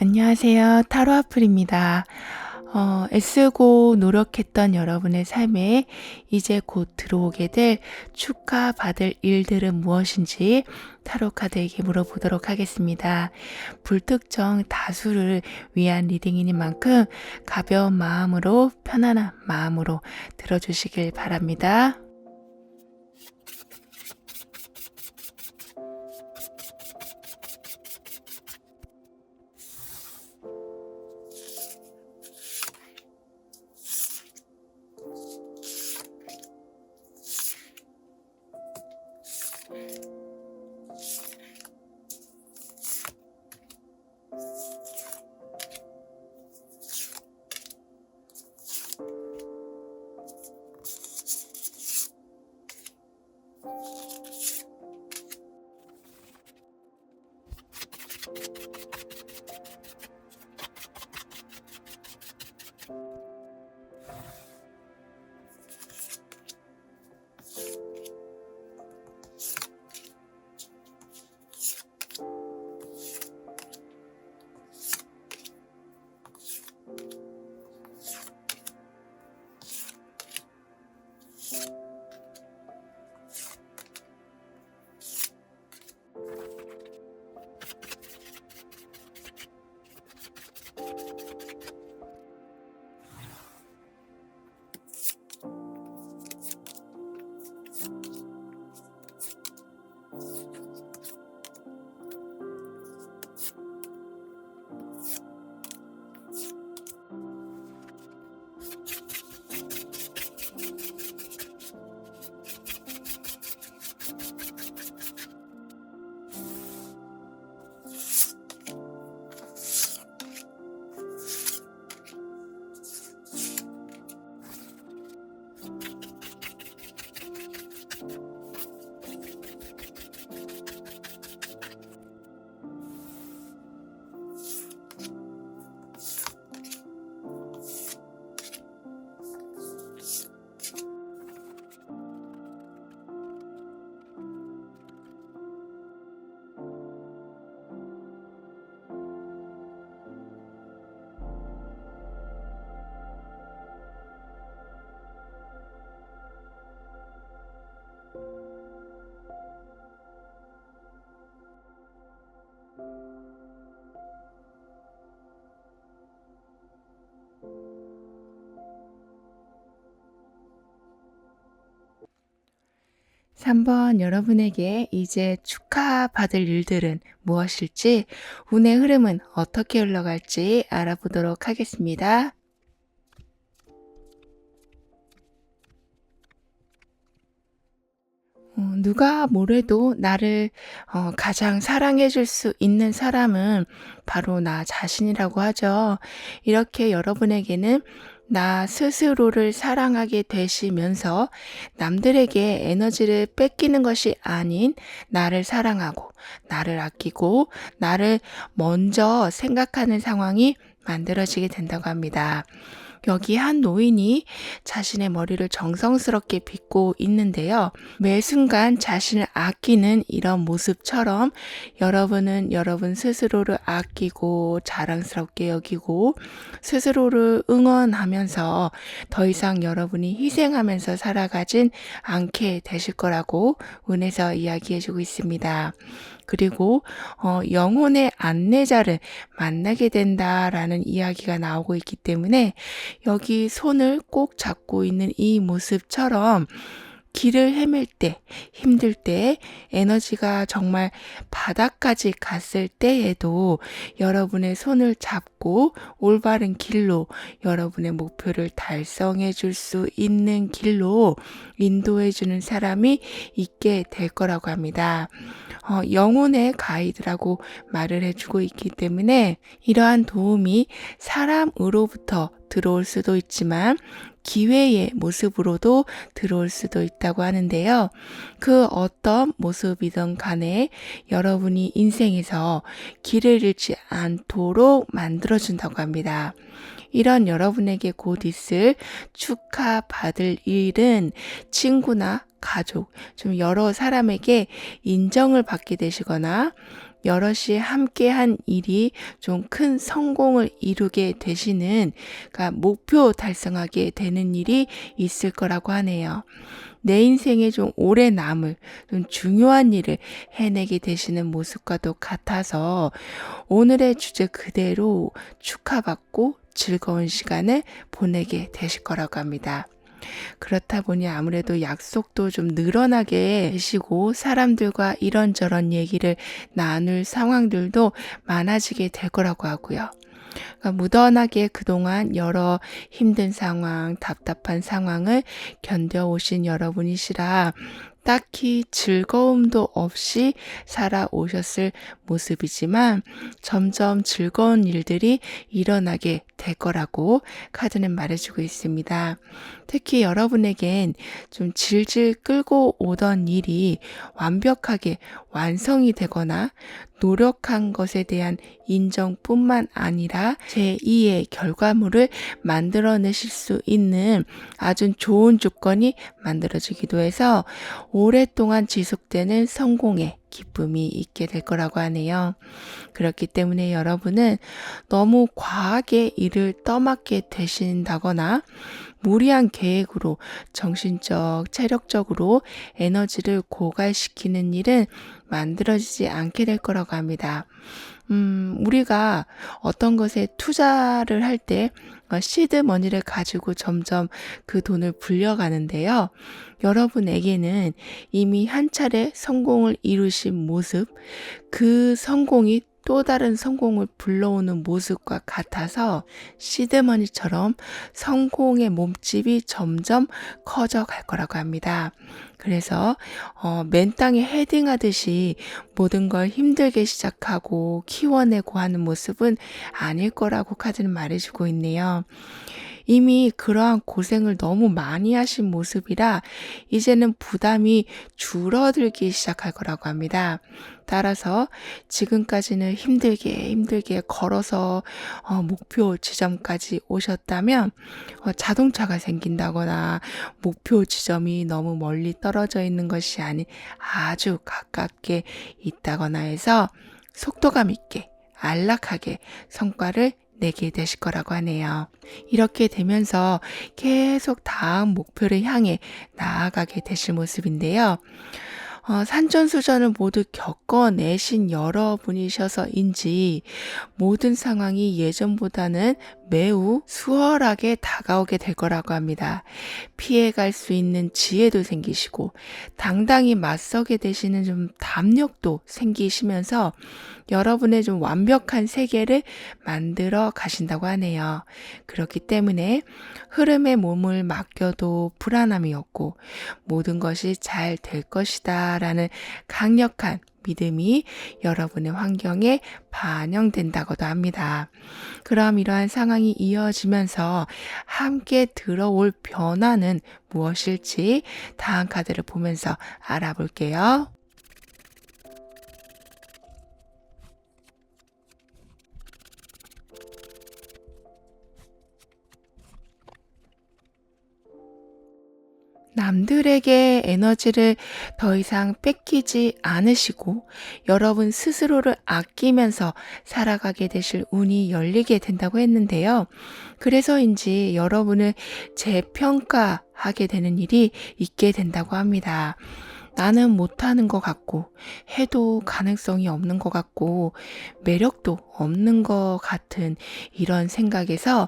안녕하세요. 타로 아플입니다. 애쓰고 노력했던 여러분의 삶에 이제 곧 들어오게 될 축하받을 일들은 무엇인지 타로 카드에게 물어보도록 하겠습니다. 불특정 다수를 위한 리딩인 만큼 가벼운 마음으로 편안한 마음으로 들어주시길 바랍니다. 삼 번 여러분에게 이제 축하받을 일들은 무엇일지, 운의 흐름은 어떻게 흘러갈지 알아보도록 하겠습니다. 누가 뭐래도 나를 가장 사랑해 줄 수 있는 사람은 바로 나 자신이라고 하죠. 이렇게 여러분에게는 나 스스로를 사랑하게 되시면서 남들에게 에너지를 뺏기는 것이 아닌 나를 사랑하고 나를 아끼고 나를 먼저 생각하는 상황이 만들어지게 된다고 합니다. 여기 한 노인이 자신의 머리를 정성스럽게 빗고 있는데요. 매 순간 자신을 아끼는 이런 모습처럼 여러분은 여러분 스스로를 아끼고 자랑스럽게 여기고 스스로를 응원하면서 더 이상 여러분이 희생하면서 살아가진 않게 되실 거라고 운에서 이야기해주고 있습니다. 그리고 영혼의 안내자를 만나게 된다라는 이야기가 나오고 있기 때문에 여기 손을 꼭 잡고 있는 이 모습처럼 길을 헤맬 때, 힘들 때, 에너지가 정말 바닥까지 갔을 때에도 여러분의 손을 잡고 올바른 길로 여러분의 목표를 달성해 줄 수 있는 길로 인도해 주는 사람이 있게 될 거라고 합니다. 영혼의 가이드라고 말을 해주고 있기 때문에 이러한 도움이 사람으로부터 들어올 수도 있지만 기회의 모습으로도 들어올 수도 있다고 하는데요. 그 어떤 모습이든 간에 여러분이 인생에서 길을 잃지 않도록 만들어준다고 합니다. 이런 여러분에게 곧 있을 축하받을 일은 친구나 가족, 좀 여러 사람에게 인정을 받게 되시거나 여럿이 함께한 일이 좀 큰 성공을 이루게 되시는, 그러니까 목표 달성하게 되는 일이 있을 거라고 하네요. 내 인생에 좀 오래 남을 좀 중요한 일을 해내게 되시는 모습과도 같아서 오늘의 주제 그대로 축하받고 즐거운 시간을 보내게 되실 거라고 합니다. 그렇다 보니 아무래도 약속도 좀 늘어나게 되시고 사람들과 이런저런 얘기를 나눌 상황들도 많아지게 될 거라고 하고요. 그러니까 무던하게 그동안 여러 힘든 상황, 답답한 상황을 견뎌오신 여러분이시라 딱히 즐거움도 없이 살아오셨을 모습이지만 점점 즐거운 일들이 일어나게 될 거라고 카드는 말해주고 있습니다. 특히 여러분에겐 좀 질질 끌고 오던 일이 완벽하게 완성이 되거나 노력한 것에 대한 인정뿐만 아니라 제2의 결과물을 만들어내실 수 있는 아주 좋은 조건이 만들어지기도 해서 오랫동안 지속되는 성공의 기쁨이 있게 될 거라고 하네요. 그렇기 때문에 여러분은 너무 과하게 일을 떠맡게 되신다거나 무리한 계획으로 정신적, 체력적으로 에너지를 고갈시키는 일은 만들어지지 않게 될 거라고 합니다. 우리가 어떤 것에 투자를 할 때 시드 머니를 가지고 점점 그 돈을 불려가는데요. 여러분에게는 이미 한 차례 성공을 이루신 모습, 그 성공이 또 다른 성공을 불러오는 모습과 같아서 시드머니처럼 성공의 몸집이 점점 커져 갈 거라고 합니다. 그래서 맨 땅에 헤딩하듯이 모든 걸 힘들게 시작하고 키워내고 하는 모습은 아닐 거라고 카드는 말해주고 있네요. 이미 그러한 고생을 너무 많이 하신 모습이라 이제는 부담이 줄어들기 시작할 거라고 합니다. 따라서 지금까지는 힘들게 걸어서 목표 지점까지 오셨다면 자동차가 생긴다거나 목표 지점이 너무 멀리 떨어져 있는 것이 아닌 아주 가깝게 있다거나 해서 속도감 있게 안락하게 성과를 내게 되실 거라고 하네요. 이렇게 되면서 계속 다음 목표를 향해 나아가게 되실 모습인데요. 산전수전을 모두 겪어내신 여러분이셔서인지 모든 상황이 예전보다는 매우 수월하게 다가오게 될 거라고 합니다. 피해갈 수 있는 지혜도 생기시고 당당히 맞서게 되시는 좀 담력도 생기시면서 여러분의 좀 완벽한 세계를 만들어 가신다고 하네요. 그렇기 때문에 흐름에 몸을 맡겨도 불안함이 없고 모든 것이 잘 될 것이다 라는 강력한 믿음이 여러분의 환경에 반영된다고도 합니다. 그럼 이러한 상황이 이어지면서 함께 들어올 변화는 무엇일지 다음 카드를 보면서 알아볼게요. 남들에게 에너지를 더 이상 뺏기지 않으시고 여러분 스스로를 아끼면서 살아가게 되실 운이 열리게 된다고 했는데요. 그래서인지 여러분을 재평가하게 되는 일이 있게 된다고 합니다. 나는 못하는 것 같고 해도 가능성이 없는 것 같고 매력도 없는 것 같은 이런 생각에서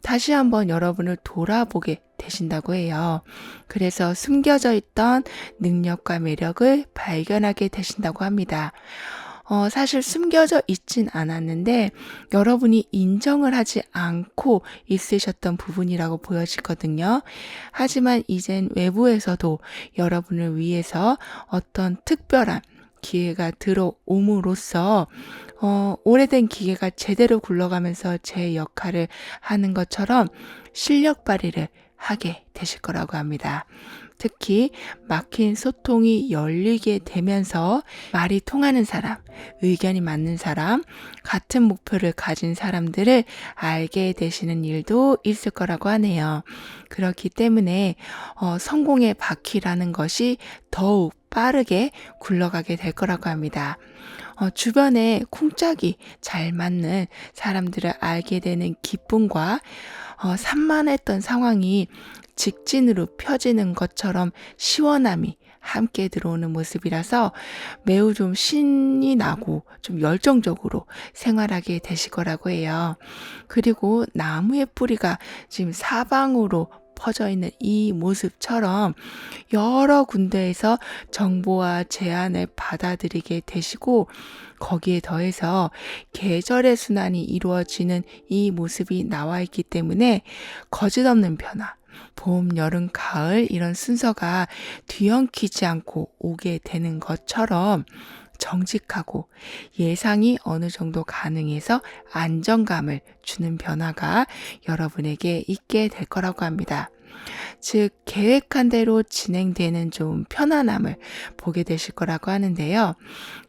다시 한번 여러분을 돌아보게 되신다고 해요. 그래서 숨겨져 있던 능력과 매력을 발견하게 되신다고 합니다. 사실 숨겨져 있진 않았는데 여러분이 인정을 하지 않고 있으셨던 부분이라고 보여지거든요. 하지만 이젠 외부에서도 여러분을 위해서 어떤 특별한 기회가 들어옴으로써 오래된 기계가 제대로 굴러가면서 제 역할을 하는 것처럼 실력 발휘를 하게 되실 거라고 합니다. 특히 막힌 소통이 열리게 되면서 말이 통하는 사람, 의견이 맞는 사람, 같은 목표를 가진 사람들을 알게 되시는 일도 있을 거라고 하네요. 그렇기 때문에 성공의 바퀴라는 것이 더욱 빠르게 굴러가게 될 거라고 합니다. 주변에 쿵짝이 잘 맞는 사람들을 알게 되는 기쁨과 산만했던 상황이 직진으로 펴지는 것처럼 시원함이 함께 들어오는 모습이라서 매우 좀 신이 나고 좀 열정적으로 생활하게 되실 거라고 해요. 그리고 나무의 뿌리가 지금 사방으로 퍼져 있는 이 모습처럼 여러 군데에서 정보와 제안을 받아들이게 되시고 거기에 더해서 계절의 순환이 이루어지는 이 모습이 나와 있기 때문에 거짓없는 변화, 봄, 여름, 가을 이런 순서가 뒤엉키지 않고 오게 되는 것처럼 정직하고 예상이 어느 정도 가능해서 안정감을 주는 변화가 여러분에게 있게 될 거라고 합니다. 즉, 계획한 대로 진행되는 좀 편안함을 보게 되실 거라고 하는데요.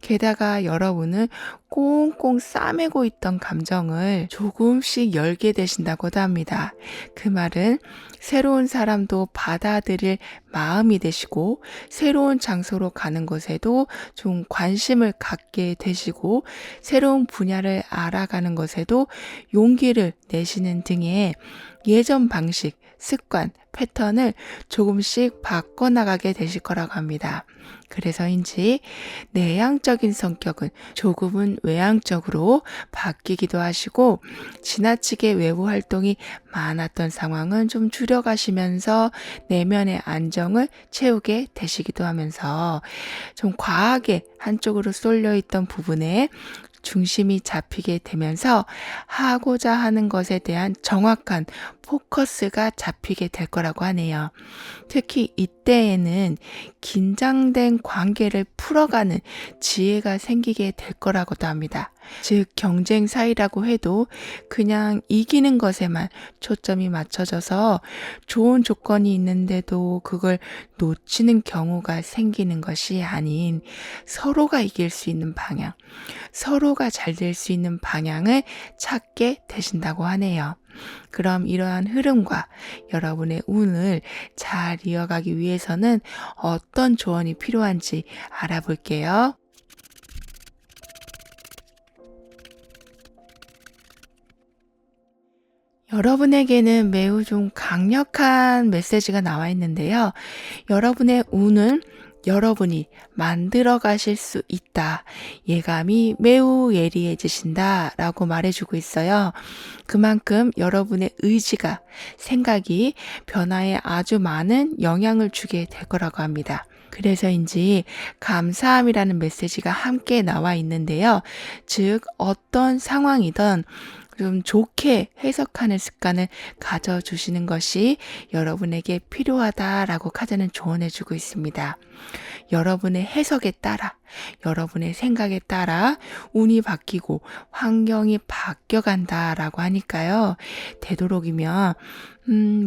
게다가 여러분은 꽁꽁 싸매고 있던 감정을 조금씩 열게 되신다고도 합니다. 그 말은 새로운 사람도 받아들일 마음이 되시고, 새로운 장소로 가는 것에도 좀 관심을 갖게 되시고, 새로운 분야를 알아가는 것에도 용기를 내시는 등의 예전 방식, 습관, 패턴을 조금씩 바꿔나가게 되실 거라고 합니다. 그래서인지 내향적인 성격은 조금은 외향적으로 바뀌기도 하시고 지나치게 외부 활동이 많았던 상황은 좀 줄여가시면서 내면의 안정을 채우게 되시기도 하면서 좀 과하게 한쪽으로 쏠려 있던 부분에 중심이 잡히게 되면서 하고자 하는 것에 대한 정확한 포커스가 잡히게 될 거라고 하네요. 특히 이때에는 긴장된 관계를 풀어가는 지혜가 생기게 될 거라고도 합니다. 즉 경쟁 사이라고 해도 그냥 이기는 것에만 초점이 맞춰져서 좋은 조건이 있는데도 그걸 놓치는 경우가 생기는 것이 아닌 서로가 이길 수 있는 방향, 서로가 잘 될 수 있는 방향을 찾게 되신다고 하네요. 그럼 이러한 흐름과 여러분의 운을 잘 이어가기 위해서는 어떤 조언이 필요한지 알아볼게요. 여러분에게는 매우 좀 강력한 메시지가 나와 있는데요. 여러분의 운은 여러분이 만들어 가실 수 있다. 예감이 매우 예리해지신다. 라고 말해주고 있어요. 그만큼 여러분의 의지가, 생각이 변화에 아주 많은 영향을 주게 될 거라고 합니다. 그래서인지 감사함이라는 메시지가 함께 나와 있는데요. 즉, 어떤 상황이든 좀 좋게 해석하는 습관을 가져주시는 것이 여러분에게 필요하다라고 카드는 조언해주고 있습니다. 여러분의 해석에 따라, 여러분의 생각에 따라 운이 바뀌고 환경이 바뀌어간다라고 하니까요. 되도록이면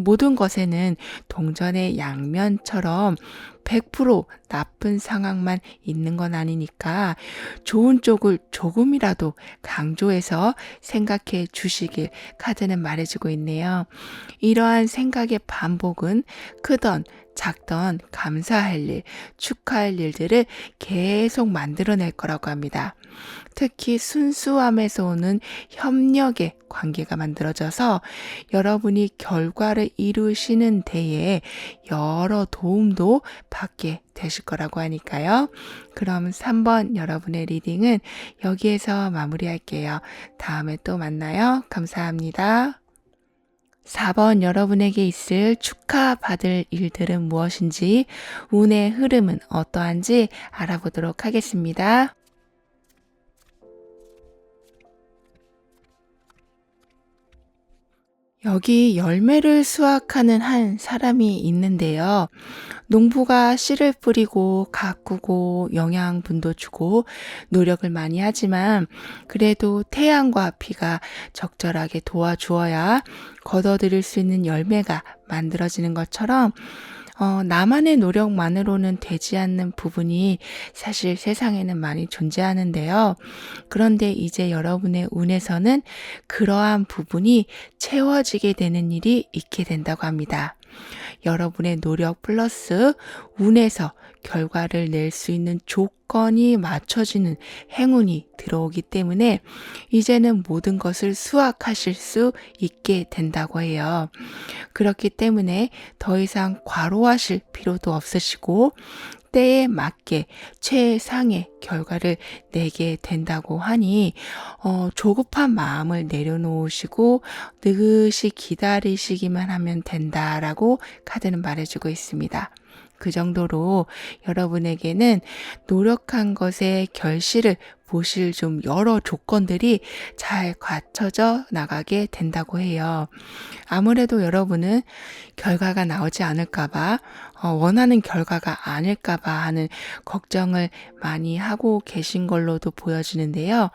모든 것에는 동전의 양면처럼 100% 나쁜 상황만 있는 건 아니니까 좋은 쪽을 조금이라도 강조해서 생각해 주시길 카드는 말해주고 있네요. 이러한 생각의 반복은 크던 작던 감사할 일, 축하할 일들을 계속 만들어낼 거라고 합니다. 특히 순수함에서 오는 협력의 관계가 만들어져서 여러분이 결과를 이루시는 데에 여러 도움도 받게 되실 거라고 하니까요. 그럼 3번 여러분의 리딩은 여기에서 마무리할게요. 다음에 또 만나요. 감사합니다. 4번 여러분에게 있을 축하받을 일들은 무엇인지, 운의 흐름은 어떠한지 알아보도록 하겠습니다. 여기 열매를 수확하는 한 사람이 있는데요. 농부가 씨를 뿌리고 가꾸고 영양분도 주고 노력을 많이 하지만 그래도 태양과 비가 적절하게 도와주어야 거둬들일 수 있는 열매가 만들어지는 것처럼 나만의 노력만으로는 되지 않는 부분이 사실 세상에는 많이 존재하는데요. 그런데 이제 여러분의 운에서는 그러한 부분이 채워지게 되는 일이 있게 된다고 합니다. 여러분의 노력 플러스 운에서 결과를 낼 수 있는 조건이 맞춰지는 행운이 들어오기 때문에 이제는 모든 것을 수확하실 수 있게 된다고 해요. 그렇기 때문에 더 이상 과로하실 필요도 없으시고 때에 맞게 최상의 결과를 내게 된다고 하니 조급한 마음을 내려놓으시고 느긋이 기다리시기만 하면 된다라고 카드는 말해주고 있습니다. 그 정도로 여러분에게는 노력한 것의 결실을 보실 좀 여러 조건들이 잘 갖춰져 나가게 된다고 해요. 아무래도 여러분은 결과가 나오지 않을까봐, 원하는 결과가 아닐까봐 하는 걱정을 많이 하고 계신 걸로도 보여지는데요.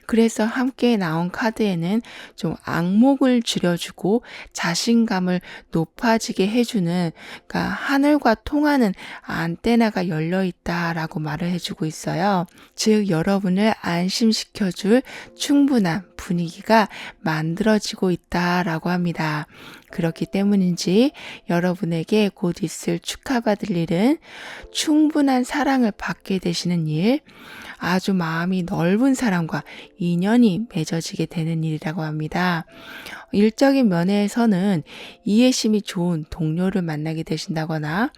그래서 함께 나온 카드에는 좀 악목을 줄여주고 자신감을 높아지게 해주는, 그러니까 하늘과 통하는 안테나가 열려 있다라고 말을 해주고 있어요. 즉 여러분을 안심시켜줄 충분한 분위기가 만들어지고 있다라고 합니다. 그렇기 때문인지 여러분에게 곧 있을 축하받을 일은 충분한 사랑을 받게 되시는 일, 아주 마음이 넓은 사람과 인연이 맺어지게 되는 일이라고 합니다. 일적인 면에서는 이해심이 좋은 동료를 만나게 되신다거나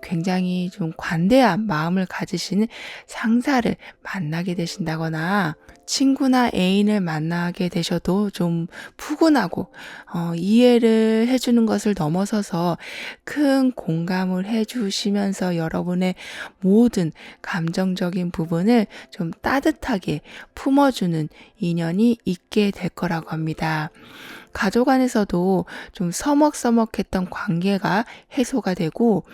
굉장히 좀 관대한 마음을 가지신 상사를 만나게 되신다거나 친구나 애인을 만나게 되셔도 좀 푸근하고 이해를 해주는 것을 넘어서서 큰 공감을 해주시면서 여러분의 모든 감정적인 부분을 좀 따뜻하게 품어주는 인연이 있게 될 거라고 합니다. 가족 안에서도 좀 서먹서먹했던 관계가 해소가 되고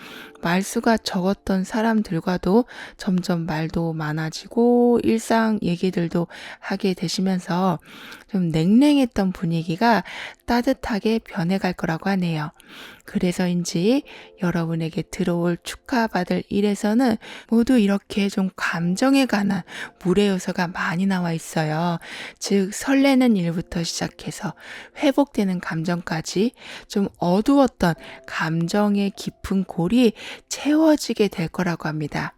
말수가 적었던 사람들과도 점점 말도 많아지고 일상 얘기들도 하게 되시면서 좀 냉랭했던 분위기가 따뜻하게 변해갈 거라고 하네요. 그래서인지 여러분에게 들어올 축하받을 일에서는 모두 이렇게 좀 감정에 관한 물의 요소가 많이 나와 있어요. 즉 설레는 일부터 시작해서 회복되는 감정까지 좀 어두웠던 감정의 깊은 골이 채워지게 될 거라고 합니다.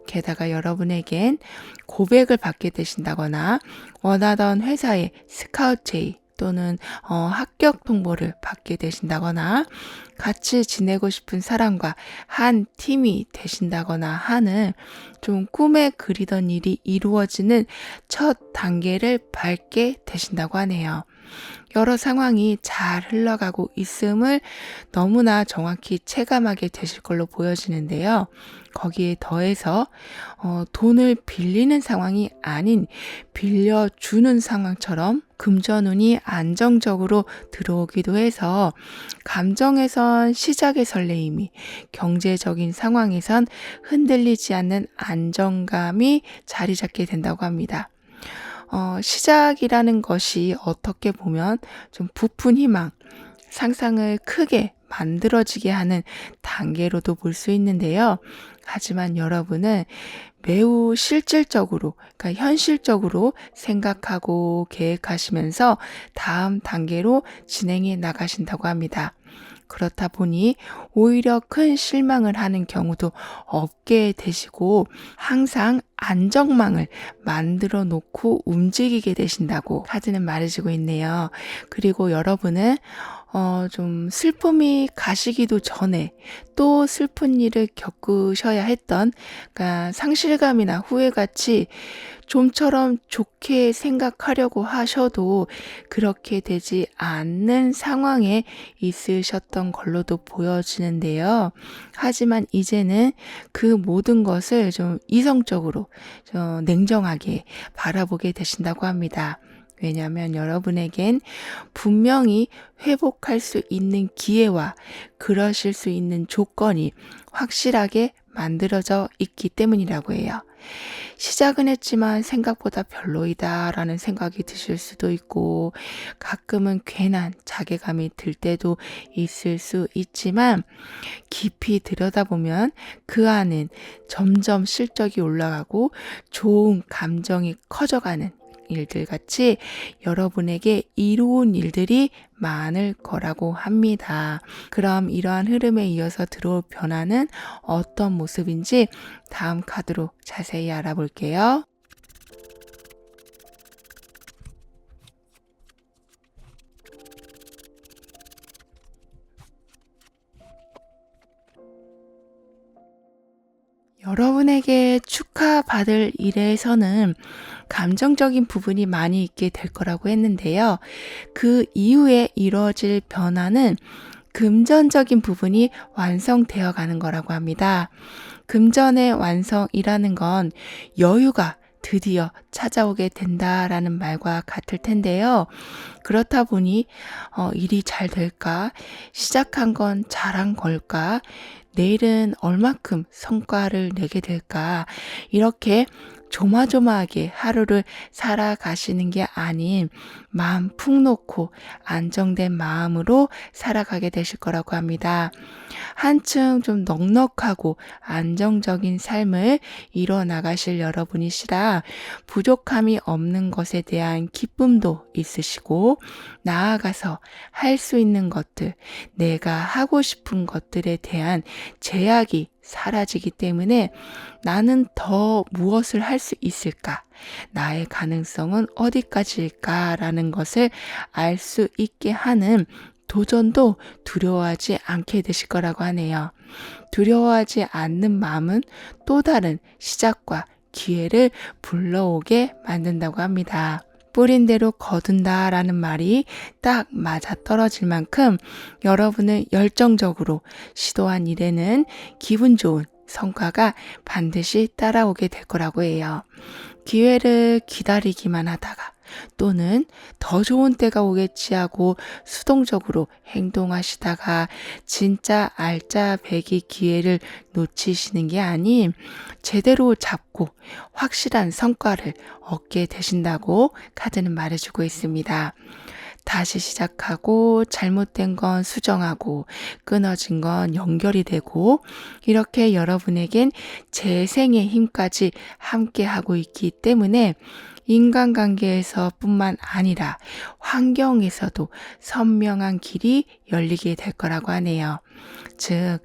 게다가 여러분에겐 고백을 받게 되신다거나 원하던 회사의 스카우트 제의 또는 합격 통보를 받게 되신다거나 같이 지내고 싶은 사람과 한 팀이 되신다거나 하는 좀 꿈에 그리던 일이 이루어지는 첫 단계를 밟게 되신다고 하네요. 여러 상황이 잘 흘러가고 있음을 너무나 정확히 체감하게 되실 걸로 보여지는데요. 거기에 더해서 돈을 빌리는 상황이 아닌 빌려주는 상황처럼 금전운이 안정적으로 들어오기도 해서 감정에선 시작의 설레임이, 경제적인 상황에선 흔들리지 않는 안정감이 자리 잡게 된다고 합니다. 시작이라는 것이 어떻게 보면 좀 부푼 희망, 상상을 크게 만들어지게 하는 단계로도 볼 수 있는데요. 하지만 여러분은 매우 실질적으로, 그러니까 현실적으로 생각하고 계획하시면서 다음 단계로 진행해 나가신다고 합니다. 그렇다 보니 오히려 큰 실망을 하는 경우도 없게 되시고 항상 안정망을 만들어 놓고 움직이게 되신다고 카드는 말해주고 있네요. 그리고 여러분은 좀 슬픔이 가시기도 전에 또 슬픈 일을 겪으셔야 했던, 그러니까 상실감이나 후회같이 좀처럼 좋게 생각하려고 하셔도 그렇게 되지 않는 상황에 있으셨던 걸로도 보여지는데요. 하지만 이제는 그 모든 것을 좀 이성적으로 좀 냉정하게 바라보게 되신다고 합니다. 왜냐하면 여러분에겐 분명히 회복할 수 있는 기회와 그러실 수 있는 조건이 확실하게 만들어져 있기 때문이라고 해요. 시작은 했지만 생각보다 별로이다 라는 생각이 드실 수도 있고 가끔은 괜한 자괴감이 들 때도 있을 수 있지만 깊이 들여다보면 그 안은 점점 실적이 올라가고 좋은 감정이 커져가는, 일들 같이 여러분에게 이로운 일들이 많을 거라고 합니다. 그럼 이러한 흐름에 이어서 들어올 변화는 어떤 모습인지 다음 카드로 자세히 알아볼게요. 여러분에게 축하받을 일에서는 감정적인 부분이 많이 있게 될 거라고 했는데요. 그 이후에 이루어질 변화는 금전적인 부분이 완성되어 가는 거라고 합니다. 금전의 완성이라는 건 여유가 드디어 찾아오게 된다라는 말과 같을 텐데요. 그렇다 보니 일이 잘 될까? 시작한 건 잘한 걸까? 내일은 얼마큼 성과를 내게 될까? 이렇게 조마조마하게 하루를 살아가시는 게 아닌 마음 푹 놓고 안정된 마음으로 살아가게 되실 거라고 합니다. 한층 좀 넉넉하고 안정적인 삶을 이뤄나가실 여러분이시라 부족함이 없는 것에 대한 기쁨도 있으시고 나아가서 할 수 있는 것들, 내가 하고 싶은 것들에 대한 제약이 사라지기 때문에 나는 더 무엇을 할 수 있을까? 나의 가능성은 어디까지일까라는 것을 알 수 있게 하는 도전도 두려워하지 않게 되실 거라고 하네요. 두려워하지 않는 마음은 또 다른 시작과 기회를 불러오게 만든다고 합니다. 뿌린 대로 거둔다라는 말이 딱 맞아 떨어질 만큼 여러분은 열정적으로 시도한 일에는 기분 좋은 성과가 반드시 따라오게 될 거라고 해요. 기회를 기다리기만 하다가 또는 더 좋은 때가 오겠지 하고 수동적으로 행동하시다가 진짜 알짜배기 기회를 놓치시는 게 아닌 제대로 잡고 확실한 성과를 얻게 되신다고 카드는 말해주고 있습니다. 다시 시작하고 잘못된 건 수정하고 끊어진 건 연결이 되고 이렇게 여러분에겐 재생의 힘까지 함께 하고 있기 때문에 인간관계에서 뿐만 아니라 환경에서도 선명한 길이 열리게 될 거라고 하네요. 즉,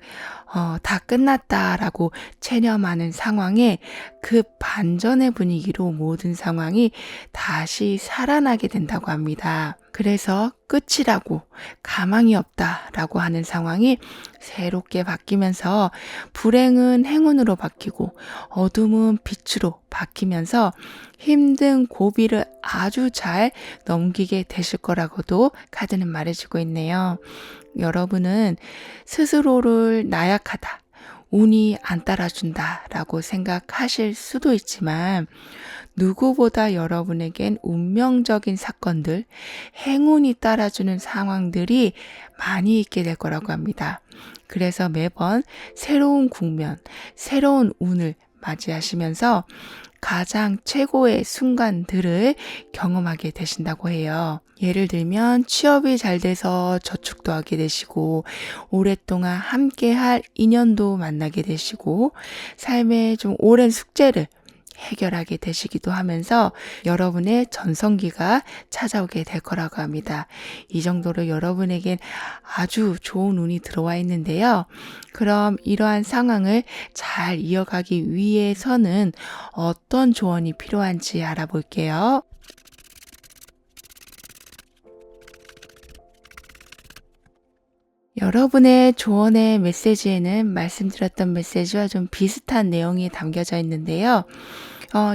다 끝났다라고 체념하는 상황에 그 반전의 분위기로 모든 상황이 다시 살아나게 된다고 합니다. 그래서 끝이라고 가망이 없다라고 하는 상황이 새롭게 바뀌면서 불행은 행운으로 바뀌고 어둠은 빛으로 바뀌면서 힘든 고비를 아주 잘 넘기게 되실 거라고도 카드는 말해주고 있네요. 여러분은 스스로를 나약하다, 운이 안 따라준다 라고 생각하실 수도 있지만 누구보다 여러분에겐 운명적인 사건들, 행운이 따라주는 상황들이 많이 있게 될 거라고 합니다. 그래서 매번 새로운 국면, 새로운 운을 맞이하시면서 가장 최고의 순간들을 경험하게 되신다고 해요. 예를 들면 취업이 잘 돼서 저축도 하게 되시고 오랫동안 함께할 인연도 만나게 되시고 삶의 좀 오랜 숙제를 해결하게 되시기도 하면서 여러분의 전성기가 찾아오게 될 거라고 합니다. 이 정도로 여러분에겐 아주 좋은 운이 들어와 있는데요. 그럼 이러한 상황을 잘 이어가기 위해서는 어떤 조언이 필요한지 알아볼게요. 여러분의 조언의 메시지에는 말씀드렸던 메시지와 좀 비슷한 내용이 담겨져 있는데요.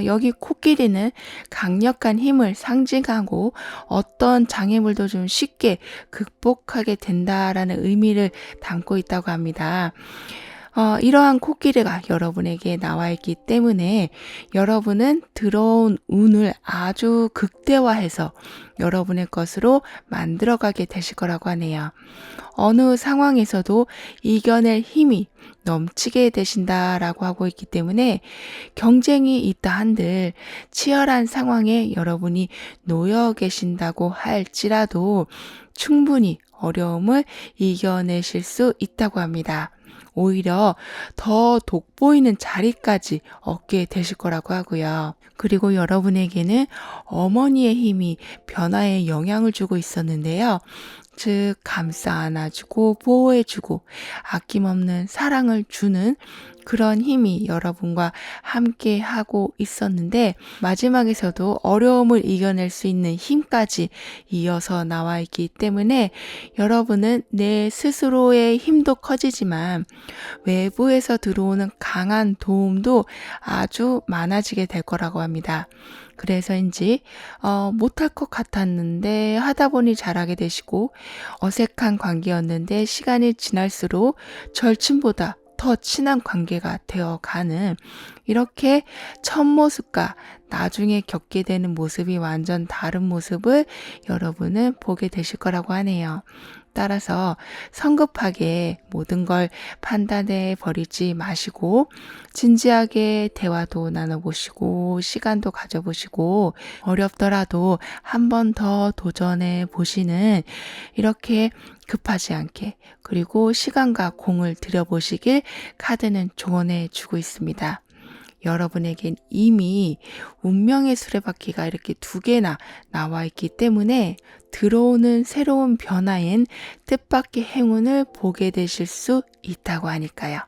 여기 코끼리는 강력한 힘을 상징하고 어떤 장애물도 좀 쉽게 극복하게 된다라는 의미를 담고 있다고 합니다. 이러한 코끼리가 여러분에게 나와 있기 때문에 여러분은 들어온 운을 아주 극대화해서 여러분의 것으로 만들어가게 되실 거라고 하네요. 어느 상황에서도 이겨낼 힘이 넘치게 되신다라고 하고 있기 때문에 경쟁이 있다 한들 치열한 상황에 여러분이 놓여 계신다고 할지라도 충분히 어려움을 이겨내실 수 있다고 합니다. 오히려 더 돋보이는 자리까지 얻게 되실 거라고 하고요. 그리고 여러분에게는 어머니의 힘이 변화에 영향을 주고 있었는데요. 즉 감싸 안아주고 보호해주고 아낌없는 사랑을 주는 그런 힘이 여러분과 함께 하고 있었는데 마지막에서도 어려움을 이겨낼 수 있는 힘까지 이어서 나와 있기 때문에 여러분은 내 스스로의 힘도 커지지만 외부에서 들어오는 강한 도움도 아주 많아지게 될 거라고 합니다. 그래서인지 못할 것 같았는데 하다 보니 잘하게 되시고 어색한 관계였는데 시간이 지날수록 절친보다 더 친한 관계가 되어가는 이렇게 첫 모습과 나중에 겪게 되는 모습이 완전 다른 모습을 여러분은 보게 되실 거라고 하네요. 따라서 성급하게 모든 걸 판단해 버리지 마시고 진지하게 대화도 나눠보시고 시간도 가져보시고 어렵더라도 한 번 더 도전해 보시는 이렇게 급하지 않게 그리고 시간과 공을 들여보시길 카드는 조언해 주고 있습니다. 여러분에겐 이미 운명의 수레바퀴가 이렇게 2개나 나와 있기 때문에 들어오는 새로운 변화엔 뜻밖의 행운을 보게 되실 수 있다고 하니까요.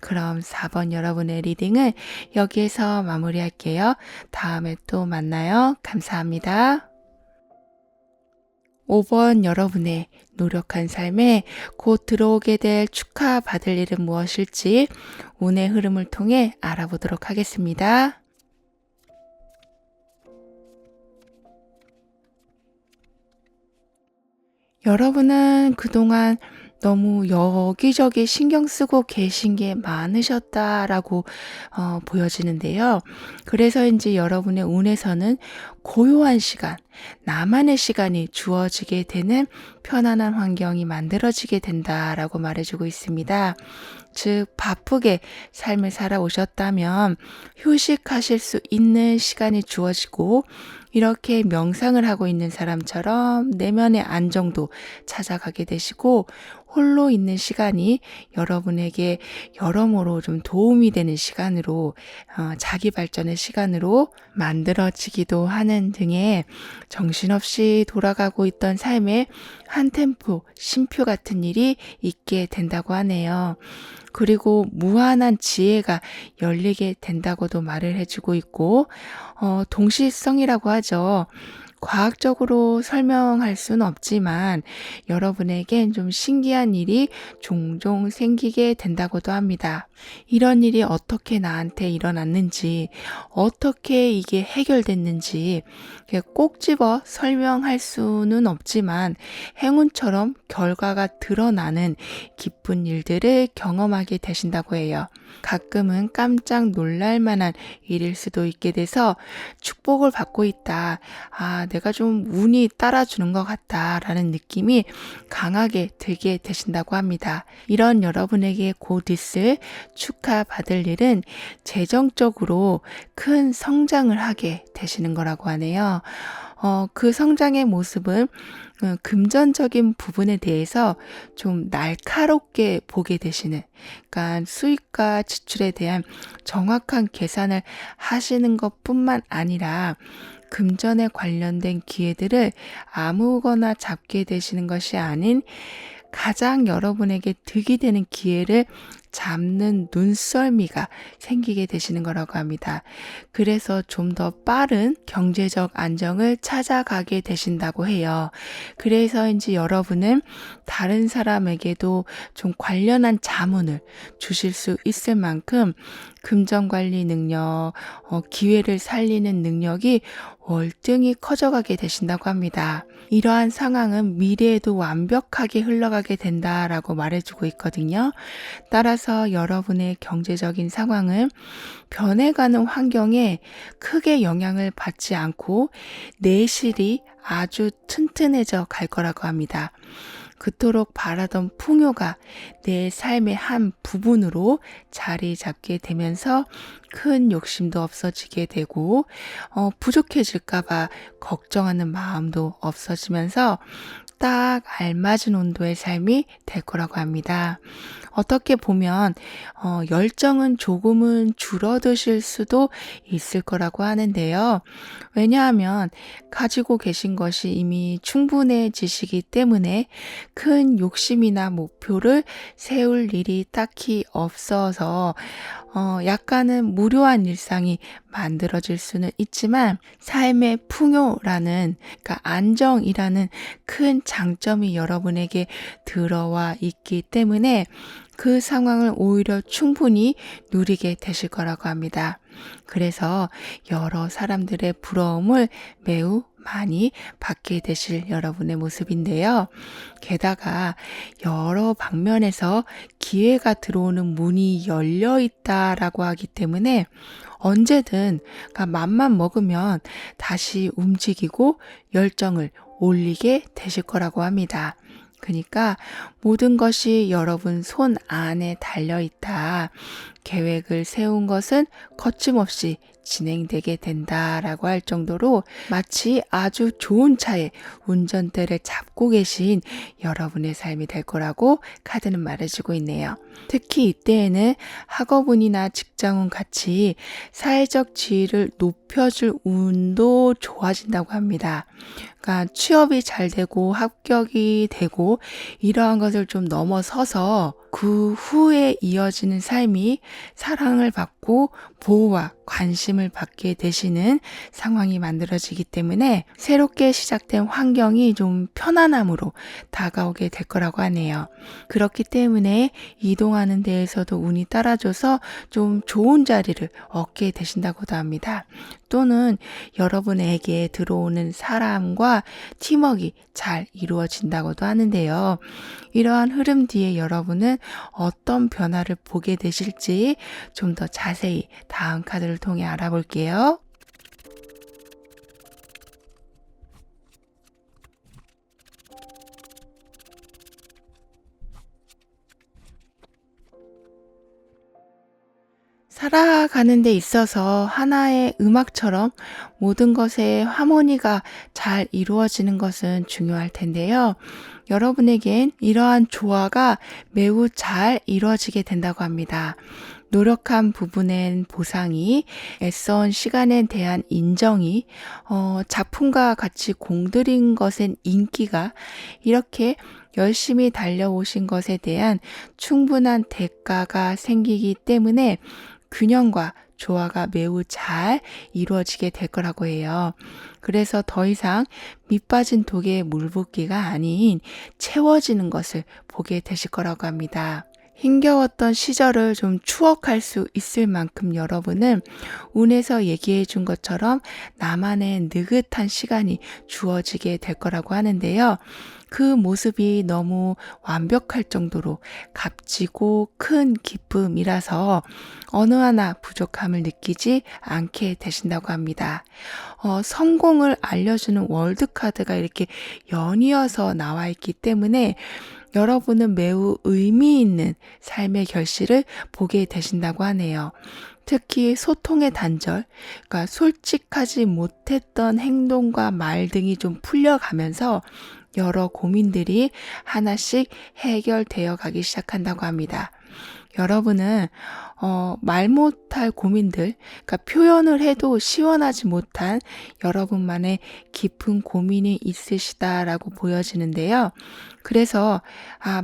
그럼 4번 여러분의 리딩은 여기에서 마무리할게요. 다음에 또 만나요. 감사합니다. 5번 여러분의 노력한 삶에 곧 들어오게 될 축하받을 일은 무엇일지 운의 흐름을 통해 알아보도록 하겠습니다. 여러분은 그동안 너무 여기저기 신경 쓰고 계신 게 많으셨다라고 보여지는데요. 그래서인지 여러분의 운에서는 고요한 시간, 나만의 시간이 주어지게 되는 편안한 환경이 만들어지게 된다라고 말해주고 있습니다. 즉 바쁘게 삶을 살아오셨다면 휴식하실 수 있는 시간이 주어지고 이렇게 명상을 하고 있는 사람처럼 내면의 안정도 찾아가게 되시고 홀로 있는 시간이 여러분에게 여러모로 좀 도움이 되는 시간으로 자기 발전의 시간으로 만들어지기도 하는 등의 정신없이 돌아가고 있던 삶에 한 템포, 쉼표 같은 일이 있게 된다고 하네요. 그리고 무한한 지혜가 열리게 된다고도 말을 해주고 있고 동시성이라고 하죠. 과학적으로 설명할 수는 없지만 여러분에겐 좀 신기한 일이 종종 생기게 된다고도 합니다. 이런 일이 어떻게 나한테 일어났는지, 어떻게 이게 해결됐는지 꼭 집어 설명할 수는 없지만 행운처럼 결과가 드러나는 기쁜 일들을 경험하게 되신다고 해요. 가끔은 깜짝 놀랄 만한 일일 수도 있게 돼서 축복을 받고 있다. 내가 좀 운이 따라주는 것 같다 라는 느낌이 강하게 들게 되신다고 합니다. 이런 여러분에게 곧 있을 축하받을 일은 재정적으로 큰 성장을 하게 되시는 거라고 하네요. 그 성장의 모습은 금전적인 부분에 대해서 좀 날카롭게 보게 되시는, 그러니까 수입과 지출에 대한 정확한 계산을 하시는 것뿐만 아니라 금전에 관련된 기회들을 아무거나 잡게 되시는 것이 아닌 가장 여러분에게 득이 되는 기회를 잡는 눈썰미가 생기게 되시는 거라고 합니다. 그래서 좀 더 빠른 경제적 안정을 찾아가게 되신다고 해요. 그래서인지 여러분은 다른 사람에게도 좀 관련한 자문을 주실 수 있을 만큼 금전관리 능력, 기회를 살리는 능력이 월등히 커져가게 되신다고 합니다. 이러한 상황은 미래에도 완벽하게 흘러가게 된다라고 말해주고 있거든요. 따라서 여러분의 경제적인 상황은 변해가는 환경에 크게 영향을 받지 않고 내실이 아주 튼튼해져 갈 거라고 합니다. 그토록 바라던 풍요가 내 삶의 한 부분으로 자리 잡게 되면서 큰 욕심도 없어지게 되고 부족해질까 봐 걱정하는 마음도 없어지면서 딱 알맞은 온도의 삶이 될 거라고 합니다. 어떻게 보면 열정은 조금은 줄어드실 수도 있을 거라고 하는데요. 왜냐하면 가지고 계신 것이 이미 충분해지시기 때문에 큰 욕심이나 목표를 세울 일이 딱히 없어서 약간은 무료한 일상이 만들어질 수는 있지만 삶의 풍요라는, 그러니까 안정이라는 큰 장점이 여러분에게 들어와 있기 때문에 그 상황을 오히려 충분히 누리게 되실 거라고 합니다. 그래서 여러 사람들의 부러움을 매우 많이 받게 되실 여러분의 모습인데요. 게다가 여러 방면에서 기회가 들어오는 문이 열려 있다라고 하기 때문에 언제든, 그러니까 맘만 먹으면 다시 움직이고 열정을 올리게 되실 거라고 합니다. 그러니까 모든 것이 여러분 손 안에 달려 있다. 계획을 세운 것은 거침없이 진행되게 된다라고 할 정도로 마치 아주 좋은 차에 운전대를 잡고 계신 여러분의 삶이 될 거라고 카드는 말해주고 있네요. 특히 이때에는 학업운이나 직장운 같이 사회적 지위를 높여줄 운도 좋아진다고 합니다. 그러니까 취업이 잘 되고 합격이 되고 이러한 것을 좀 넘어서서 그 후에 이어지는 삶이 사랑을 받고 보호와 관심을 받게 되시는 상황이 만들어지기 때문에 새롭게 시작된 환경이 좀 편안함으로 다가오게 될 거라고 하네요. 그렇기 때문에 이동하는 데에서도 운이 따라줘서 좀 좋은 자리를 얻게 되신다고도 합니다. 또는 여러분에게 들어오는 사람과 팀워크가 잘 이루어진다고도 하는데요. 이러한 흐름 뒤에 여러분은 어떤 변화를 보게 되실지 좀 더 자세히 다음 카드를 통해 알아볼게요. 살아가는 데 있어서 하나의 음악처럼 모든 것의 하모니가 잘 이루어지는 것은 중요할 텐데요. 여러분에겐 이러한 조화가 매우 잘 이루어지게 된다고 합니다. 노력한 부분엔 보상이, 애써온 시간에 대한 인정이, 작품과 같이 공들인 것엔 인기가, 이렇게 열심히 달려오신 것에 대한 충분한 대가가 생기기 때문에 균형과 조화가 매우 잘 이루어지게 될 거라고 해요. 그래서 더 이상 밑빠진 독에 물 붓기가 아닌 채워지는 것을 보게 되실 거라고 합니다. 힘겨웠던 시절을 좀 추억할 수 있을 만큼 여러분은 운에서 얘기해 준 것처럼 나만의 느긋한 시간이 주어지게 될 거라고 하는데요. 그 모습이 너무 완벽할 정도로 값지고 큰 기쁨이라서 어느 하나 부족함을 느끼지 않게 되신다고 합니다. 성공을 알려주는 월드카드가 이렇게 연이어서 나와 있기 때문에 여러분은 매우 의미 있는 삶의 결실을 보게 되신다고 하네요. 특히 소통의 단절, 그러니까 솔직하지 못했던 행동과 말 등이 좀 풀려가면서 여러 고민들이 하나씩 해결되어 가기 시작한다고 합니다. 여러분은 말 못할 고민들, 그러니까 표현을 해도 시원하지 못한 여러분만의 깊은 고민이 있으시다라고 보여지는데요. 그래서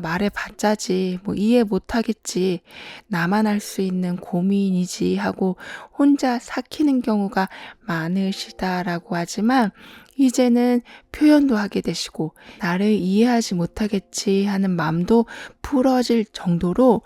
말해봤자지, 이해 못하겠지, 나만 할 수 있는 고민이지 하고 혼자 삭히는 경우가 많으시다라고 하지만 이제는 표현도 하게 되시고 나를 이해하지 못하겠지 하는 마음도 풀어질 정도로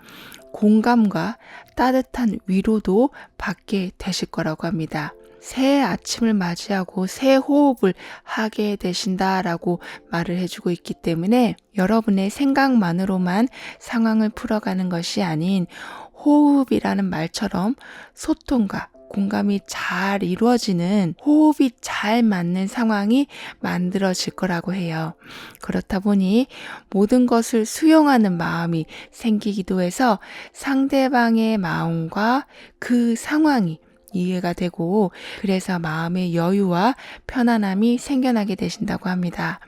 공감과 따뜻한 위로도 받게 되실 거라고 합니다. 새해 아침을 맞이하고 새 호흡을 하게 되신다라고 말을 해주고 있기 때문에 여러분의 생각만으로만 상황을 풀어가는 것이 아닌 호흡이라는 말처럼 소통과 공감이 잘 이루어지는, 호흡이 잘 맞는 상황이 만들어질 거라고 해요. 그렇다 보니 모든 것을 수용하는 마음이 생기기도 해서 상대방의 마음과 그 상황이 이해가 되고 그래서 마음의 여유와 편안함이 생겨나게 되신다고 합니다.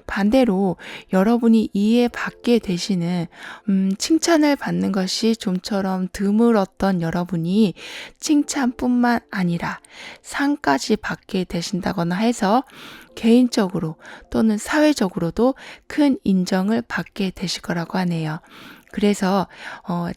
반대로 여러분이 이해받게 되시는 칭찬을 받는 것이 좀처럼 드물었던 여러분이 칭찬뿐만 아니라 상까지 받게 되신다거나 해서 개인적으로 또는 사회적으로도 큰 인정을 받게 되실 거라고 하네요. 그래서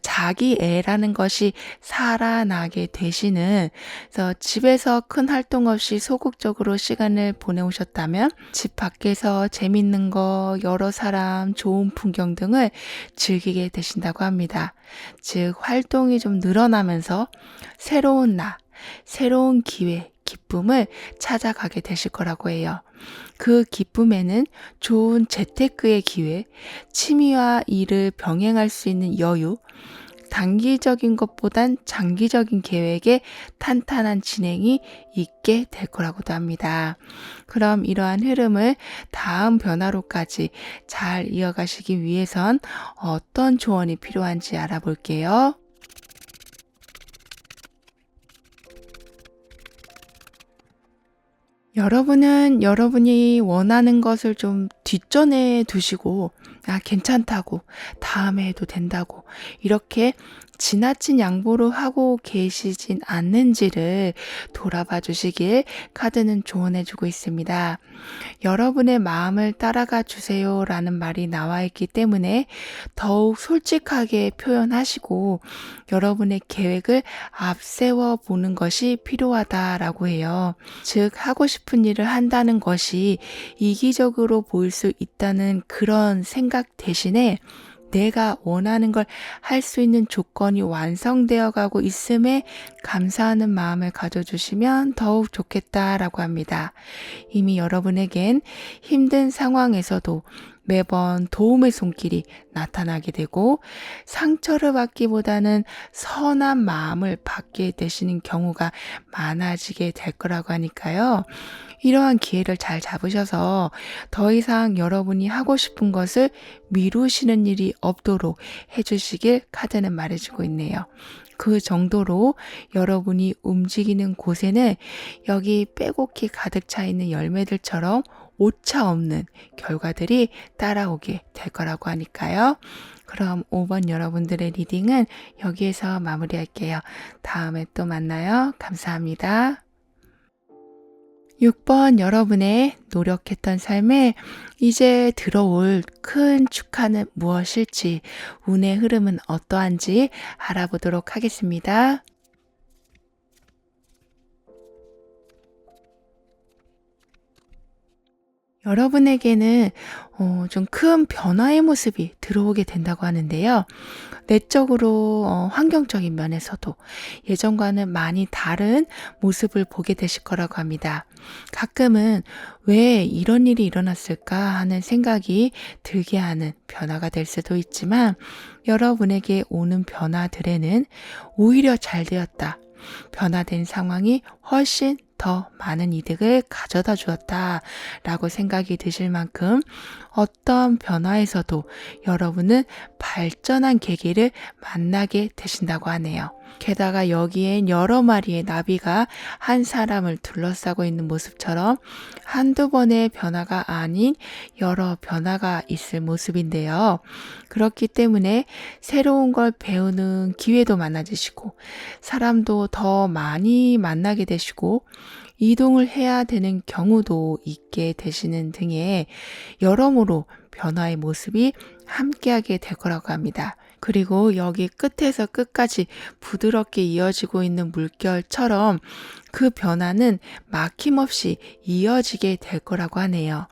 자기 애라는 것이 살아나게 되시는, 그래서 집에서 큰 활동 없이 소극적으로 시간을 보내오셨다면 집 밖에서 재밌는 거, 여러 사람, 좋은 풍경 등을 즐기게 되신다고 합니다. 즉 활동이 좀 늘어나면서 새로운 나, 새로운 기회, 기쁨을 찾아가게 되실 거라고 해요. 그 기쁨에는 좋은 재테크의 기회, 취미와 일을 병행할 수 있는 여유, 단기적인 것보단 장기적인 계획에 탄탄한 진행이 있게 될 거라고도 합니다. 그럼 이러한 흐름을 다음 변화로까지 잘 이어가시기 위해선 어떤 조언이 필요한지 알아볼게요. 여러분은 여러분이 원하는 것을 좀 뒷전에 두시고, 괜찮다고, 다음에 해도 된다고, 이렇게 지나친 양보를 하고 계시진 않는지를 돌아봐 주시길 카드는 조언해주고 있습니다. 여러분의 마음을 따라가 주세요라는 말이 나와 있기 때문에 더욱 솔직하게 표현하시고 여러분의 계획을 앞세워 보는 것이 필요하다라고 해요. 즉 하고 싶은 일을 한다는 것이 이기적으로 보일 수 있다는 그런 생각 대신에 내가 원하는 걸 할 수 있는 조건이 완성되어 가고 있음에 감사하는 마음을 가져주시면 더욱 좋겠다라고 합니다. 이미 여러분에겐 힘든 상황에서도 매번 도움의 손길이 나타나게 되고 상처를 받기보다는 선한 마음을 받게 되시는 경우가 많아지게 될 거라고 하니까요. 이러한 기회를 잘 잡으셔서 더 이상 여러분이 하고 싶은 것을 미루시는 일이 없도록 해주시길 카드는 말해주고 있네요. 그 정도로 여러분이 움직이는 곳에는 여기 빼곡히 가득 차 있는 열매들처럼 오차 없는 결과들이 따라오게 될 거라고 하니까요. 그럼 5번 여러분들의 리딩은 여기에서 마무리할게요. 다음에 또 만나요. 감사합니다. 6번 여러분의 노력했던 삶에 이제 들어올 큰 축하는 무엇일지, 운의 흐름은 어떠한지 알아보도록 하겠습니다. 여러분에게는 좀 큰 변화의 모습이 들어오게 된다고 하는데요. 내적으로 환경적인 면에서도 예전과는 많이 다른 모습을 보게 되실 거라고 합니다. 가끔은 왜 이런 일이 일어났을까 하는 생각이 들게 하는 변화가 될 수도 있지만 여러분에게 오는 변화들에는 오히려 잘 되었다. 변화된 상황이 훨씬 더 많은 이득을 가져다 주었다라고 생각이 드실 만큼 어떤 변화에서도 여러분은 발전한 계기를 만나게 되신다고 하네요. 게다가 여기엔 여러 마리의 나비가 한 사람을 둘러싸고 있는 모습처럼 한두 번의 변화가 아닌 여러 변화가 있을 모습인데요. 그렇기 때문에 새로운 걸 배우는 기회도 많아지시고 사람도 더 많이 만나게 되시고 이동을 해야 되는 경우도 있게 되시는 등의 여러모로 변화의 모습이 함께하게 될 거라고 합니다. 그리고 여기 끝에서 끝까지 부드럽게 이어지고 있는 물결처럼 그 변화는 막힘없이 이어지게 될 거라고 하네요.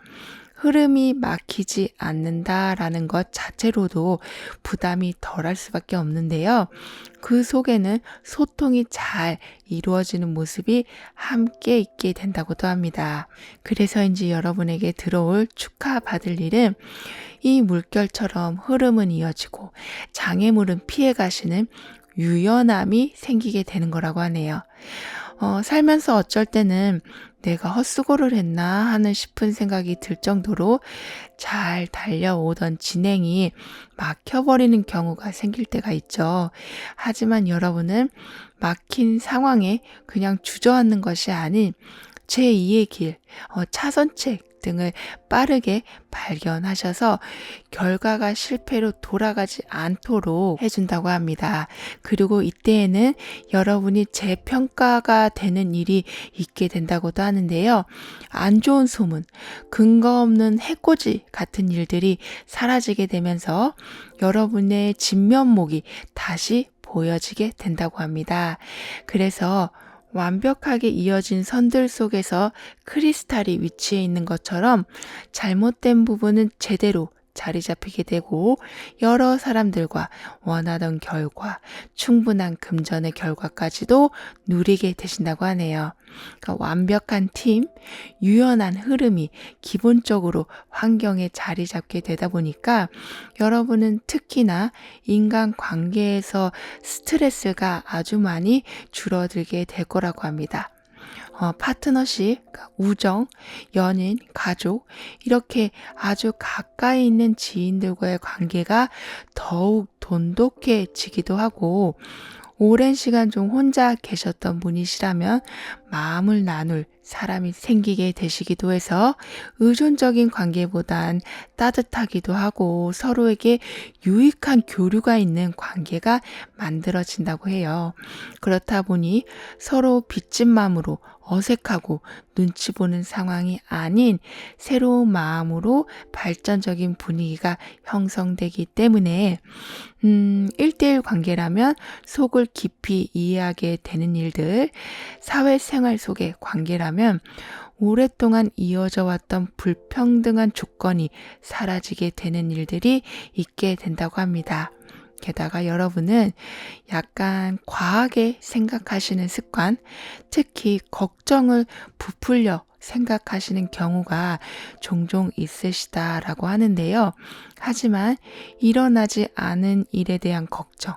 흐름이 막히지 않는다라는 것 자체로도 부담이 덜할 수밖에 없는데요. 그 속에는 소통이 잘 이루어지는 모습이 함께 있게 된다고도 합니다. 그래서인지 여러분에게 들어올 축하받을 일은 이 물결처럼 흐름은 이어지고 장애물은 피해가시는 유연함이 생기게 되는 거라고 하네요. 살면서 어쩔 때는 내가 헛수고를 했나 하는 싶은 생각이 들 정도로 잘 달려오던 진행이 막혀버리는 경우가 생길 때가 있죠. 하지만 여러분은 막힌 상황에 그냥 주저앉는 것이 아닌 제2의 길, 차선책 등을 빠르게 발견하셔서 결과가 실패로 돌아가지 않도록 해준다고 합니다. 그리고 이때에는 여러분이 재평가가 되는 일이 있게 된다고도 하는데요. 안 좋은 소문, 근거 없는 해코지 같은 일들이 사라지게 되면서 여러분의 진면목이 다시 보여지게 된다고 합니다. 그래서 완벽하게 이어진 선들 속에서 크리스탈이 위치해 있는 것처럼 잘못된 부분은 제대로 자리 잡히게 되고 여러 사람들과 원하던 결과, 충분한 금전의 결과까지도 누리게 되신다고 하네요. 그러니까 완벽한 팀, 유연한 흐름이 기본적으로 환경에 자리 잡게 되다 보니까 여러분은 특히나 인간 관계에서 스트레스가 아주 많이 줄어들게 될 거라고 합니다. 파트너십, 우정, 연인, 가족, 이렇게 아주 가까이 있는 지인들과의 관계가 더욱 돈독해지기도 하고, 오랜 시간 좀 혼자 계셨던 분이시라면 마음을 나눌 사람이 생기게 되시기도 해서 의존적인 관계보단 따뜻하기도 하고 서로에게 유익한 교류가 있는 관계가 만들어진다고 해요. 그렇다 보니 서로 빚진 마음으로 어색하고 눈치 보는 상황이 아닌 새로운 마음으로 발전적인 분위기가 형성되기 때문에 1대1 관계라면 속을 깊이 이해하게 되는 일들, 사회생활 속의 관계라면 오랫동안 이어져 왔던 불평등한 조건이 사라지게 되는 일들이 있게 된다고 합니다. 게다가 여러분은 약간 과하게 생각하시는 습관, 특히 걱정을 부풀려 생각하시는 경우가 종종 있으시다라고 하는데요. 하지만 일어나지 않은 일에 대한 걱정,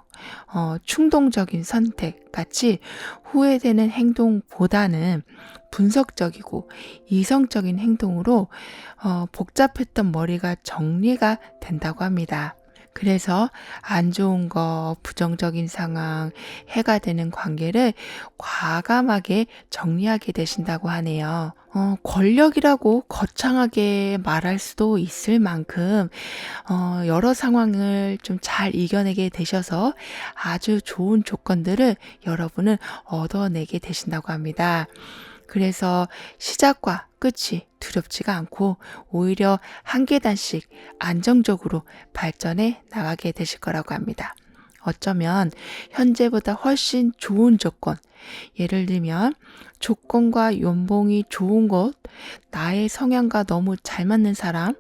충동적인 선택 같이 후회되는 행동보다는 분석적이고 이성적인 행동으로 복잡했던 머리가 정리가 된다고 합니다. 그래서 안 좋은 거, 부정적인 상황, 해가 되는 관계를 과감하게 정리하게 되신다고 하네요. 권력이라고 거창하게 말할 수도 있을 만큼 여러 상황을 좀 잘 이겨내게 되셔서 아주 좋은 조건들을 여러분은 얻어내게 되신다고 합니다. 그래서 시작과 끝이 두렵지가 않고 오히려 한 계단씩 안정적으로 발전해 나가게 되실 거라고 합니다. 어쩌면 현재보다 훨씬 좋은 조건, 예를 들면 조건과 연봉이 좋은 곳, 나의 성향과 너무 잘 맞는 사람,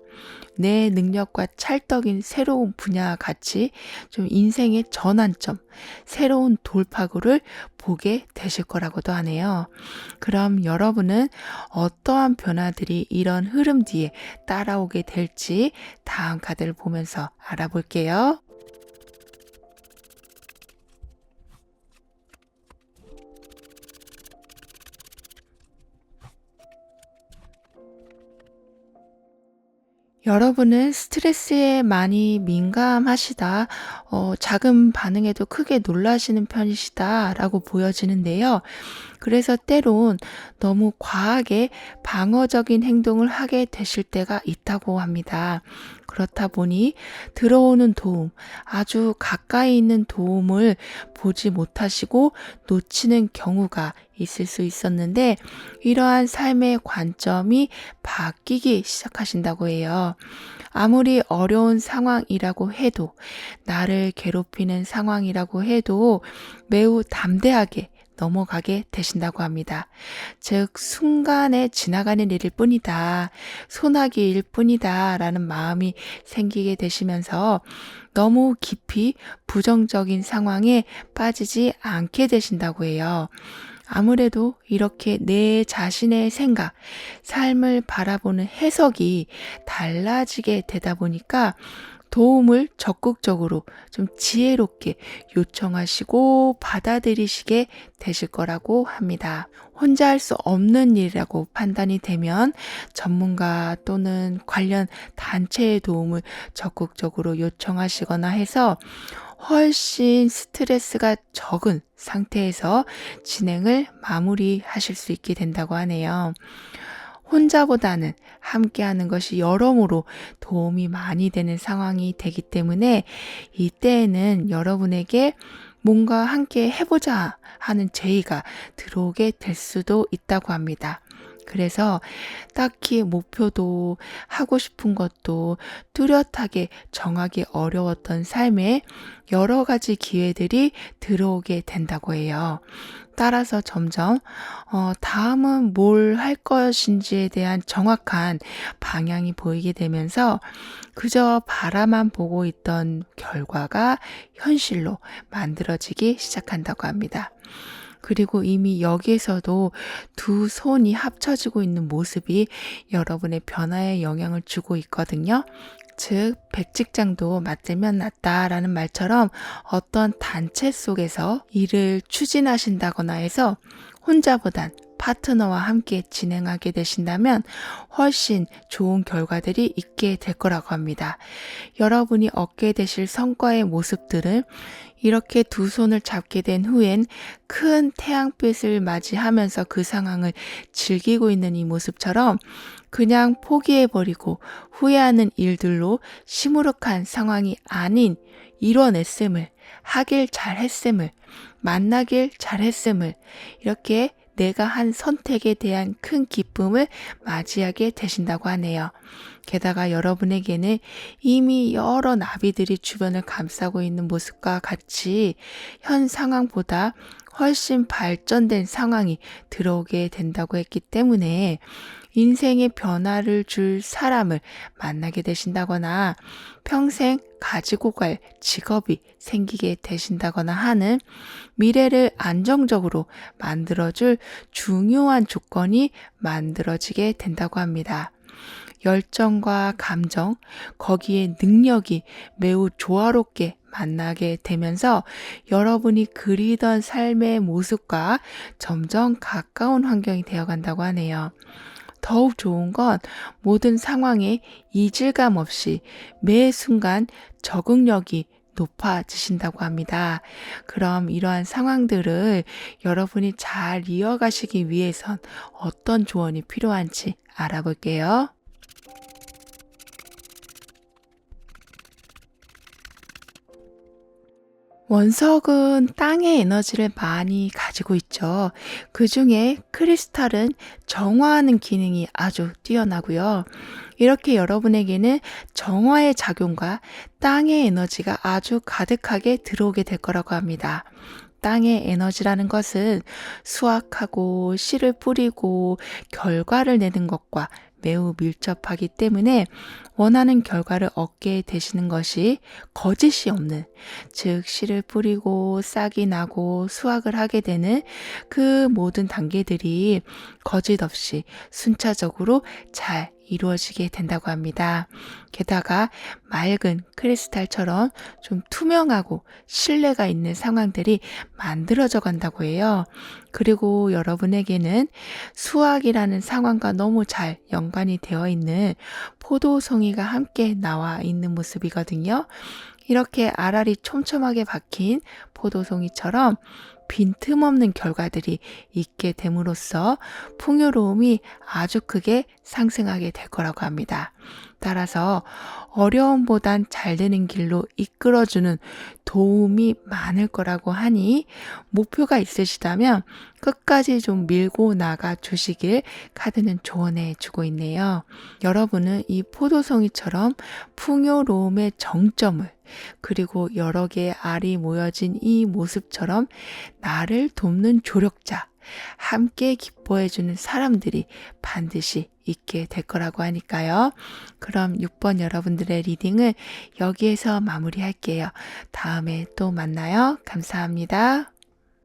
내 능력과 찰떡인 새로운 분야와 같이 좀 인생의 전환점, 새로운 돌파구를 보게 되실 거라고도 하네요. 그럼 여러분은 어떠한 변화들이 이런 흐름 뒤에 따라오게 될지 다음 카드를 보면서 알아볼게요. 여러분은 스트레스에 많이 민감하시다, 작은 반응에도 크게 놀라시는 편이시다라고 보여지는데요. 그래서 때론 너무 과하게 방어적인 행동을 하게 되실 때가 있다고 합니다. 그렇다 보니 들어오는 도움, 아주 가까이 있는 도움을 보지 못하시고 놓치는 경우가 있을 수 있었는데 이러한 삶의 관점이 바뀌기 시작하신다고 해요. 아무리 어려운 상황이라고 해도 나를 괴롭히는 상황이라고 해도 매우 담대하게 넘어가게 되신다고 합니다. 즉 순간에 지나가는 일일 뿐이다. 소나기일 뿐이다. 라는 마음이 생기게 되시면서 너무 깊이 부정적인 상황에 빠지지 않게 되신다고 해요. 아무래도 이렇게 내 자신의 생각, 삶을 바라보는 해석이 달라지게 되다 보니까 도움을 적극적으로 좀 지혜롭게 요청하시고 받아들이시게 되실 거라고 합니다. 혼자 할 수 없는 일이라고 판단이 되면 전문가 또는 관련 단체의 도움을 적극적으로 요청하시거나 해서 훨씬 스트레스가 적은 상태에서 진행을 마무리하실 수 있게 된다고 하네요. 혼자보다는 함께하는 것이 여러모로 도움이 많이 되는 상황이 되기 때문에 이때에는 여러분에게 뭔가 함께 해보자 하는 제의가 들어오게 될 수도 있다고 합니다. 그래서 딱히 목표도 하고 싶은 것도 뚜렷하게 정하기 어려웠던 삶에 여러 가지 기회들이 들어오게 된다고 해요. 따라서 점점 다음은 뭘 할 것인지에 대한 정확한 방향이 보이게 되면서 그저 바라만 보고 있던 결과가 현실로 만들어지기 시작한다고 합니다. 그리고 이미 여기에서도 두 손이 합쳐지고 있는 모습이 여러분의 변화에 영향을 주고 있거든요. 즉, 백직장도 맞대면 낫다라는 말처럼 어떤 단체 속에서 일을 추진하신다거나 해서 혼자보단 파트너와 함께 진행하게 되신다면 훨씬 좋은 결과들이 있게 될 거라고 합니다. 여러분이 얻게 되실 성과의 모습들은 이렇게 두 손을 잡게 된 후엔 큰 태양빛을 맞이하면서 그 상황을 즐기고 있는 이 모습처럼 그냥 포기해버리고 후회하는 일들로 시무룩한 상황이 아닌 이뤄냈음을, 하길 잘했음을, 만나길 잘했음을, 이렇게 내가 한 선택에 대한 큰 기쁨을 맞이하게 되신다고 하네요. 게다가 여러분에게는 이미 여러 나비들이 주변을 감싸고 있는 모습과 같이 현 상황보다 훨씬 발전된 상황이 들어오게 된다고 했기 때문에 인생의 변화를 줄 사람을 만나게 되신다거나 평생 가지고 갈 직업이 생기게 되신다거나 하는 미래를 안정적으로 만들어줄 중요한 조건이 만들어지게 된다고 합니다. 열정과 감정, 거기에 능력이 매우 조화롭게 만나게 되면서 여러분이 그리던 삶의 모습과 점점 가까운 환경이 되어간다고 하네요. 더욱 좋은 건 모든 상황에 이질감 없이 매 순간 적응력이 높아지신다고 합니다. 그럼 이러한 상황들을 여러분이 잘 이어가시기 위해선 어떤 조언이 필요한지 알아볼게요. 원석은 땅의 에너지를 많이 가지고 있죠. 그 중에 크리스탈은 정화하는 기능이 아주 뛰어나고요. 이렇게 여러분에게는 정화의 작용과 땅의 에너지가 아주 가득하게 들어오게 될 거라고 합니다. 땅의 에너지라는 것은 수확하고 씨를 뿌리고 결과를 내는 것과 매우 밀접하기 때문에 원하는 결과를 얻게 되시는 것이 거짓이 없는, 즉 씨를 뿌리고 싹이 나고 수확을 하게 되는 그 모든 단계들이 거짓 없이 순차적으로 잘 이루어지게 된다고 합니다. 게다가 맑은 크리스탈처럼 좀 투명하고 신뢰가 있는 상황들이 만들어져 간다고 해요. 그리고 여러분에게는 수학이라는 상황과 너무 잘 연관이 되어 있는 포도송이가 함께 나와 있는 모습이거든요. 이렇게 알알이 촘촘하게 박힌 포도송이처럼 빈틈없는 결과들이 있게 됨으로써 풍요로움이 아주 크게 상승하게 될 거라고 합니다. 따라서 어려움보단 잘 되는 길로 이끌어주는 도움이 많을 거라고 하니 목표가 있으시다면 끝까지 좀 밀고 나가 주시길 카드는 조언해 주고 있네요. 여러분은 이 포도송이처럼 풍요로움의 정점을, 그리고 여러 개의 알이 모여진 이 모습처럼 나를 돕는 조력자, 함께 기뻐해주는 사람들이 반드시 있게 될 거라고 하니까요. 그럼 6번 여러분들의 리딩을 여기에서 마무리할게요. 다음에 또 만나요. 감사합니다.